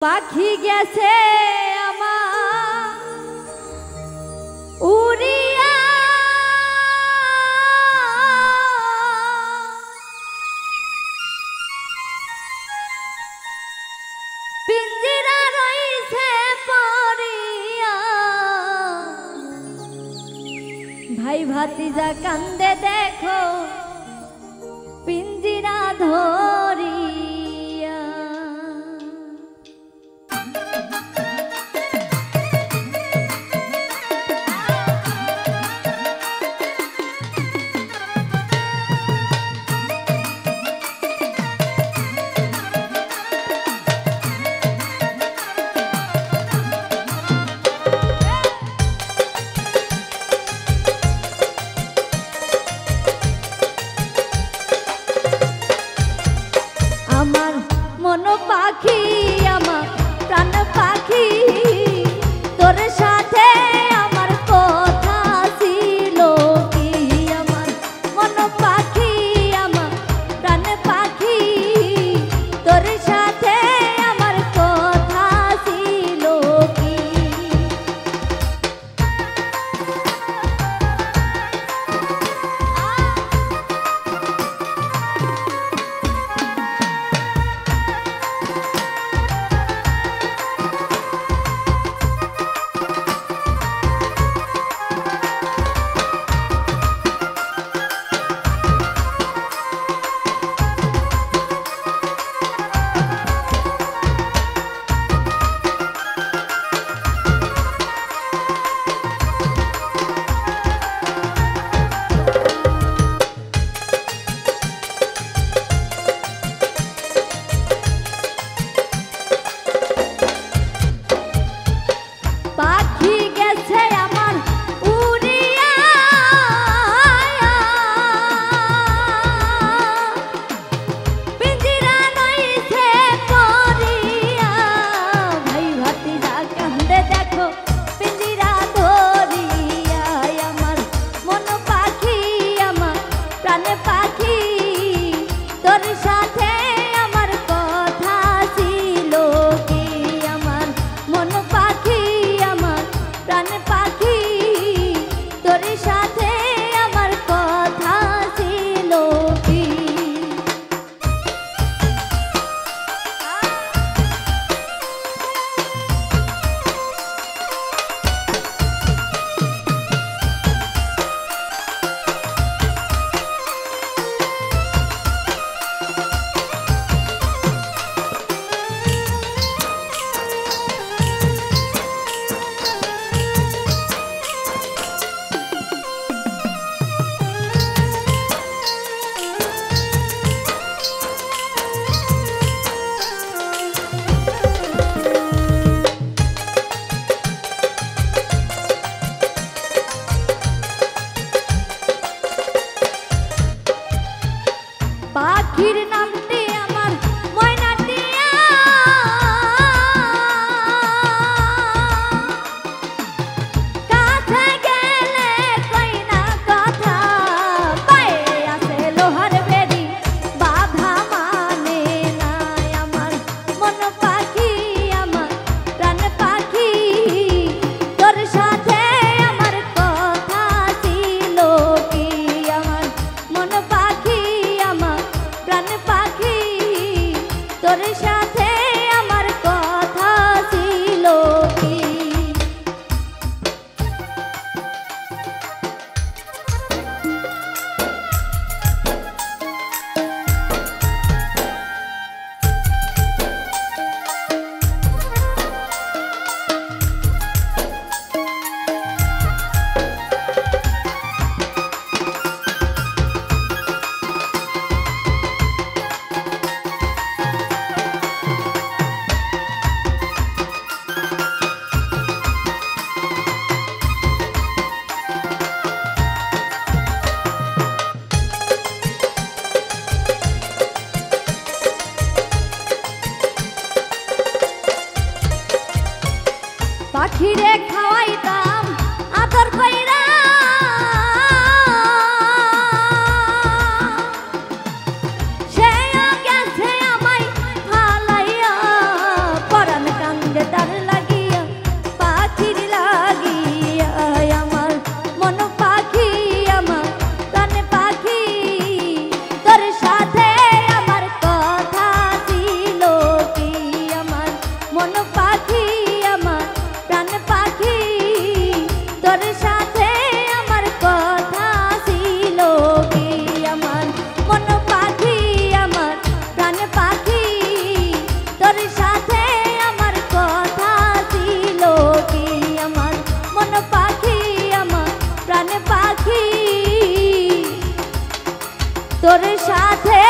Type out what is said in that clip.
পাখি গেছে আমার উড়িয়া পিঞ্জিরা রইছে পড়িয়া ভাই ভাতিজা কান্দে দেখো পিঞ্জিরা ধরিয়া। আমার মন পাখি আমার প্রাণ পাখি তোর সাথে আমার কথা ছিল কি। আমার মন পাখি আমার প্রাণ পাখি তোর সাথে আমার কথা ছিল কি। পাখি গেছে আমার উড়িয়া পিঞ্জিরা রইছে পড়িয়া ভাই ভাতিজা কান্দে দেখো পিঞ্জিরা ধরিয়া। আমার মন পাখি আমার প্রাণ পাখি তোর সাথে আমার কথা ছিল কি। আমার মন পাখি আমার প্রাণ পাখি তোর সাথে আমার কথা ছিল কি। পাখির নামটি আমার ময়নাটিয়া কাছে গেলে কই না কথা পায়ে আছে লোহার বেড়ি বাধা মানে নাই। আমার মন পাখি আমার প্রাণ পাখি তোর সাথে আমার কথা ছিল কি। আমার মন পাখি আমার প্রাণ পাখি তোর সাথে আমার কথা ছিল কি। পাখিরে খাওয়াইতাম আদর কইরা সে গেছে আমায় ফালাইয়া পরাণ পাখি তোর সাথে